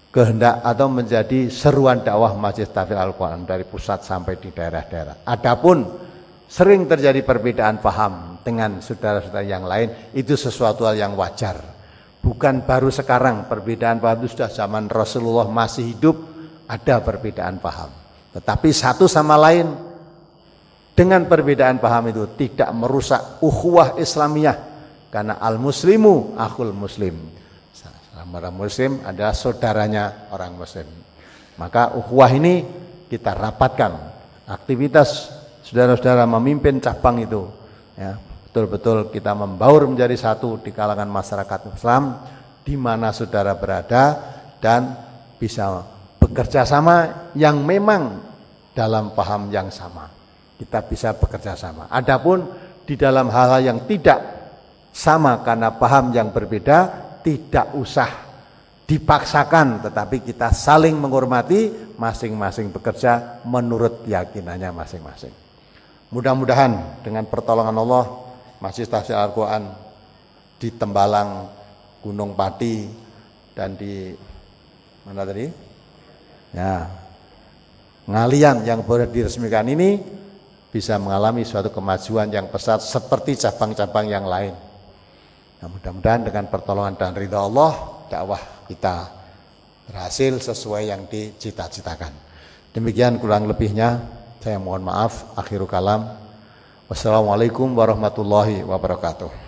kehendak atau menjadi seruan dakwah Majelis Tafsir Al-Quran dari pusat sampai di daerah-daerah. Adapun sering terjadi perbedaan paham dengan saudara-saudara yang lain, itu sesuatu hal yang wajar. Bukan baru sekarang, perbedaan paham itu sudah zaman Rasulullah masih hidup ada perbedaan paham. Tetapi satu sama lain dengan perbedaan paham itu tidak merusak ukhuwah Islamiyah, karena al-muslimu akhul muslim. Orang muslim adalah saudaranya orang muslim. Maka ukhuwah ini kita rapatkan. Aktivitas saudara-saudara memimpin cabang itu, ya, betul-betul kita membaur menjadi satu di kalangan masyarakat Islam di mana saudara berada, dan bisa bekerja sama yang memang dalam paham yang sama. Kita bisa bekerja sama. Adapun di dalam hal-hal yang tidak sama karena paham yang berbeda, tidak usah dipaksakan, tetapi kita saling menghormati, masing-masing bekerja menurut keyakinannya masing-masing. Mudah-mudahan dengan pertolongan Allah, Majelis Tafsir Al-Quran di Tembalang, Gunung Pati, dan di mana tadi? Ya, Ngalian yang boleh diresmikan ini bisa mengalami suatu kemajuan yang pesat seperti cabang-cabang yang lain. Nah, mudah-mudahan dengan pertolongan dan ridha Allah, dakwah kita berhasil sesuai yang dicita-citakan. Demikian kurang lebihnya, saya mohon maaf. Akhiru kalam. Wassalamualaikum warahmatullahi wabarakatuh.